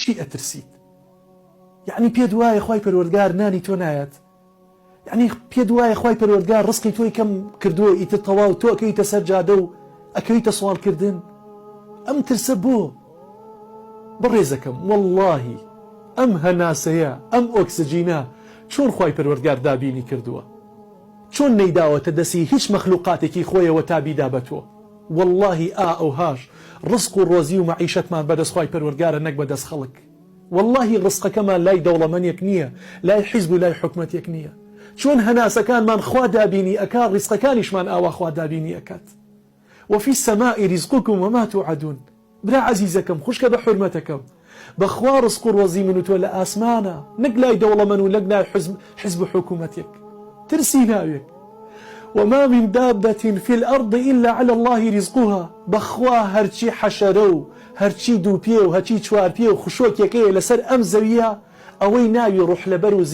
چی ئەترسیت؟ یعنی پێت وایە خوای پەروەردگار نانی تۆ نایەت؟ یعنی پێت وایە خوای پەروەردگار ڕزقی تۆی کەم کردووە ئیتر تەواو تۆ ئەکەویتە سەر جادە و ئەکەویتە سوالکردن؟ ئەم ترسە بۆ؟ بەڕێزەکەم وەڵڵاهی ئەم هەناسەیە ئەم ئۆکسجینە چۆن خوای پەروەردگار دابینی کردووە؟ چۆن نەیداوەتە دەسی هیچ مەخلوقاتێکی خۆیەوە تا بیدا بە تۆ؟ والله ئەوهاش ڕزق و ڕۆزی و مەعیشەتمان بەدەست خوای پەروەردگارە نەک بەدەست خەڵک. والله ڕزقەکەمان لای دەوڵەمەندێک نییە، لای حیزب و لای حکومەتێک نییە. چۆن هەناسەکانمان خوا دابینی ئەکات ڕزقەکانیشمان ئاوا خوا دابینی ئەکات. وفي السماء رزقكم وما توعدون. برا عزیزەکەم خوشکە بە حورمەتەکەم بەخوا ڕزق و ڕۆزی من و تۆ لە ئاسمانە نەک لای دەوڵەمەند و نەک لای حیزب و حکومەتێک. ترسی ناوێک. وما من دابة في الأرض إلا على الله رزقها. بخوا هرچی حشره و هرچی دووپێ و هەرچی چوارپێ و خوشۆکێکەیە لەسەر ئەم زەویە ئەوەی ناوی ڕوح لەبەر و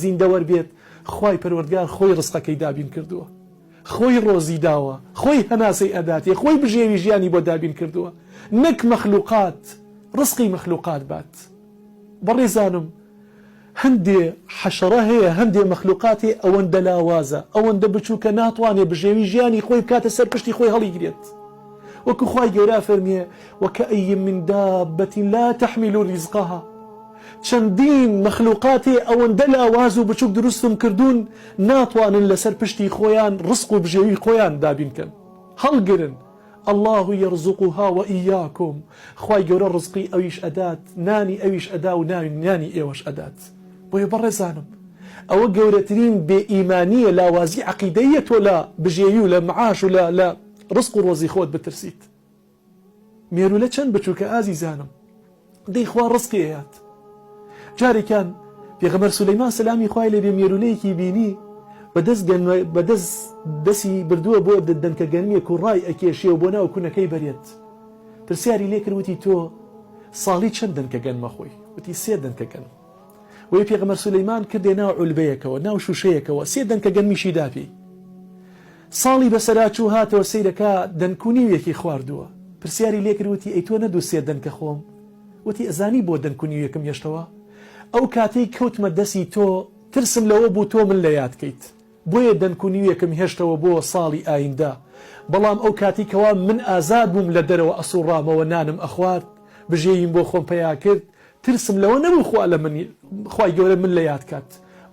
زیندەوەر بێت خوای پەروەردگار خۆی ڕزقەکەی دابین کردووە، خۆی ڕۆزی داوە، خۆی هەناسەی ئەداتێ، خۆی بژێوی ژیانی بۆ دابین کردووە، نەک مەخلوقات ڕزقی مەخلوقات بات. بەڕێزانم هەندێ حەشەرە هەیە، هەندێ مەخلوقاتی ئەوەندە لاوازە، ئەوەندە بچووکە ناتوانێت بژێوی ژیانی خۆی بکاتە سەر پشتی خۆی هەڵیگرێت. وەکو خوای گەورە فەرمیێ وەکەئەیٍ من دابەة لا تحمل رزقها. چەندین مەخلوقاتی ئەوەندە لاواز و بچووک دروستم کردوون ناتوانن لەسەر پشتی خۆیان ڕزق و بژێوی خۆیان دابینکەن هەڵگرن. الله يرزقها وإياكم. خوای گەورە ڕزقی ئەویش ئەدات، نانی ئەویش ئەدا و نانی ئێوەش ئەدات. بۆیە بەڕێزانم ئەوە گەورەترین بێئیمانیە، لاوازی عەقیدەیە تۆ لە بژێوی و لە معاش و لە ڕزق و ڕۆزی خۆت بترسیت. مێرولە چەند بچووکە ئازیزانم دەی خوا ڕزقی هەیات. جارێکان پێغەمبەر سولەیمان سەلامی خوای لێبێ مێرولەیەکی بینی دەستی بردووە بۆ دەنکە گەنمیەک و ڕای ئەکێشێ و بۆ ناو کوونەکەی بەرێت. پرسیاری لێ کرد وتی تۆ ساڵی چەند دەنکە گەنمە خۆی؟ وتی 3 دەنکە گەنم. وی پێغەمبەر سولەیمان کردێ ناو عولبەیەکەوە ناو شوشەیەکەوە 3 دەنکە گەنمیشی داپی. ساڵی بەسەرا چوو هاتەوە سەیرەکە دەنکونیویەکی خواردووە. پرسیاری لێ کرد وتی ئەی تۆ نەدوو 3 دەنکە خۆم؟ وتی ئەزانی بۆ دەنکونیویەکەم هێشتەوە؟ ئەو کاتەی کەوتمە دەسی تۆ ترسم لەوە بوو تۆ من لە یادکەیت، بۆیە دەنکونیویەکەم هێشتەوە بۆ ساڵی ئایندا. بەڵام ئەو کاتی کەوا من ئازاد بووم لە دەرەوە ئەسوڕامەوە نانم ئەخوارد بژێویم بۆ خۆم پەیا کرد، ترسم لەوە نەبوو خوا لە من خوای گەورە من لە یاد کات،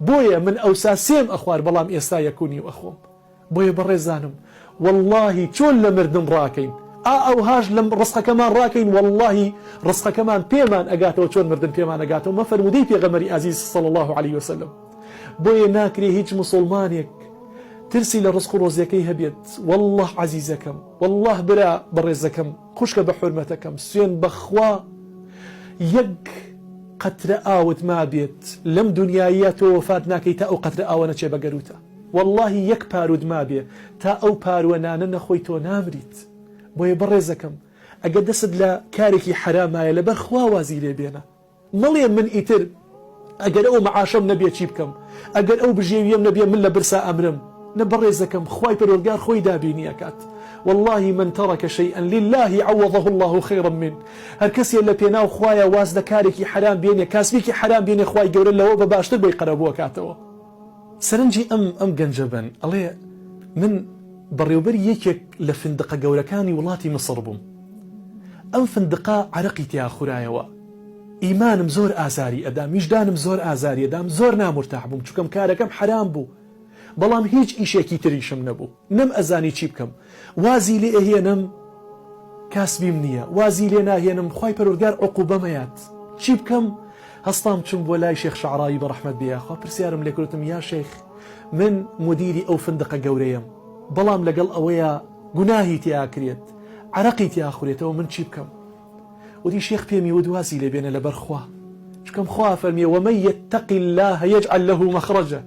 بۆیە من ئەوسا سێم ئەخوار بەڵام ئێستا یەکونی و ئەخۆم. بۆیە بەڕێزانم واللهی چۆن لە مردن ڕاکەین ئەوهاش لەم ڕزقەکەمان ڕاکەین، واللهی ڕزقەکەمان پێمان ئەگاتەوە چۆن مردن پێمان ئەگاتەوە. مەفەرمودەی پێغەمبەری عەزیز صلی الله عليه وسلم. بۆیە ناکرێ هیچ مسلمانێک ترسی لە ڕزق و ڕۆزیەکەی هەبێت. والله عەزیزەکەم، والله برا بەڕێزەکەم، خوشکە بە حورمەتەکەم، سوێن بەخوا یەک قەترە ئاوت ما بێت لەم دنیایە تۆ وەفات ناکەی تا ئەو قەترە ئاوە نەچێ بە گەروتە. والله یەک پارود ما بێ تا ئەو پاروەنانە نەخۆی تۆ نامریت. بۆیە بەڕێزەکەم ئەگە دەست لە کارێکی حرامایە لەبەر خوا وازی لێ بێنە. مەڵێ من ئیتر ئەگەر ئەو مەعاشەم نەبێ چی بکەم، ئەگەر ئەو بژێویم نەبێ من لە برسا ئەمرم. نە بەڕێزەکەم خوای پەروەردگار خۆی دابینی ئەکات. والله من ترك شيئا لله عوضه الله خيرا منه. هەر کەسێ لە پێناو خوایە واز لە کارێکی حرام بێنێ، کاسبێکی حرام بێنێ، خوای گەورە لەوە بە باشتر بۆی قەرەبووە کاتەوە. سەرنجی ئەم گەنجە بن ئەڵێ من بەڕێوبەری یەکێک لە فندقە گەورەکانی وڵاتی مصر بووم. ئەم فندقە عەرەقی تیا خورایەوە، ئیمانم زۆر ئازاری ئەدام، ویژدانم زۆر ئازاری ئەدام، زۆر نامورتاح بووم چونکەم کارەکەم حرام بوو، بەڵام هیچ ئیشێکی تریشم نەبوو، نەم ئەزانی چی بکەم، وازی لێ ئەهێنم کاسبیم نییە، وازی لێ ناهێنم خوای پەروەردگار عوقوبەمەیات، چی بکەم؟ هەستام چوم بۆ لای شێخ شەعڕایی بەڕەحمەت بێخوا، پرسیارم لێ کردم یا شێخ من مدیری ئەو فندقە گەورەیەم، بەڵام لەگەڵ ئەوەیە گوناهی تیا کرێت، عەرەقی تیا خوڕێتەوە، من چی بکەم؟ وتی شێخ پێمی وت وازی لێ بێنە لەبەر خوا، چکەم خوا فەرمیێ ومن يتق الله يجعل له مخرجا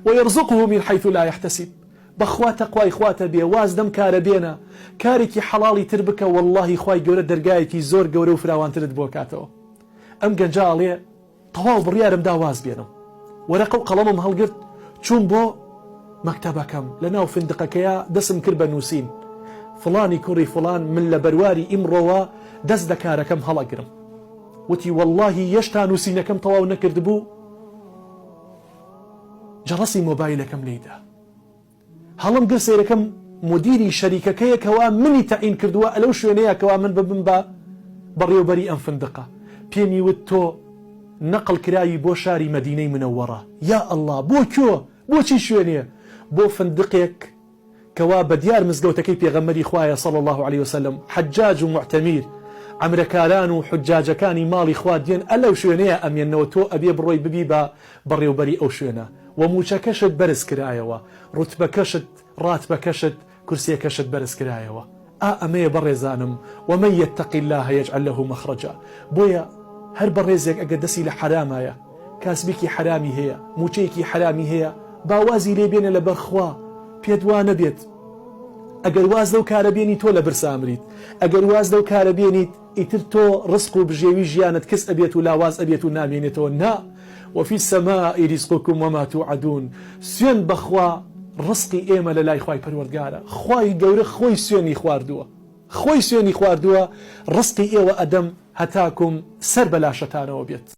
ويرزقه من حيث لا يحتسب. بەخوا تەقوای خواتە بێ، واز دەم کارە بێنە، کارێکی حەڵاڵی تر بکە، واللهی خوای گەورە دەرگایەکی زۆر گەورە و فراوانترت بۆ کاتەوە. ئەم گەنجە ئاڵێ تەواو بڕیارم دا واز بێنم، وەرەقە و قەڵەمم هەڵگرت چوون بۆ مەکتەبەکەم لە ناو فندقەکەیە، دەسم کرد بە نووسین فڵانی کوڕی فڵان من لە بەرواری ئیمڕۆوە دەست دە کارەکەم هەڵەگرم. وتی واللهی یەشتا نووسینەکەم تەواو نەکرد بوو جەڕەسی مۆبایلەکەم لێدا هەڵم گر سێرەکەم مدیری شەریکەکەیەکەوە منی تەعین کردووە ئەلەو شوێنەیەکەوە من ببم بە بەڕێوەبەری ئەم فندقە پێمی وت تۆ نەقل کراوی بۆ شاری مەدینەی منەوەڕە یا ئەڵڵا بۆ کۆ بۆچی شوێنێ بۆ فندقێک کەوا بە دیار مزگەوتەکەی پێغەمبەری خوایە صلی الله عليه وسلم حجاج و معتەمیر عەمرەکاران و حجاجەکانی ماڵی خوا دێن ئەلەو شوێنەیە ئەمێنەوە تۆ ئەبێ بڕۆی ببی بە بەڕێوەبەری ئەو شوێنە و موچەکەشت بەرز کرایەوە ڕوتبەکەشت ڕاتبەکەشت کورسیەکەشت بەرز کرایەوە ئەمەیە بەڕێزانم ومن يتق الله يجعل له مخرجا بۆیە هەر بەڕێزێک ئەگە دەستی لە حرامایە کاسبێکی حرامی هەیە موچەیەکی حرامی هەیە باوازی لێبێنە لە بەرخوا پێت وا نەبێت ئەگەر واز لەو کارە بێنی تۆ لە برسامریت ئەگەر واز لەو کارە بێنیت ئیتر تۆ ڕزق و بژێوی ژیانت کەس ئەبێت و لاواز ئەبێت و نامێنێتەوە نا وفي السماء رزقكم وما توعدون سوێن بەخوا ڕزقی ئێمە لە لای خوای پەروەردگارە خوای گەورە خۆی سوێنی خواردووە ڕزقی ئێوە ئەدەم هەتاکم سەر بەلاشەتانەوە بێت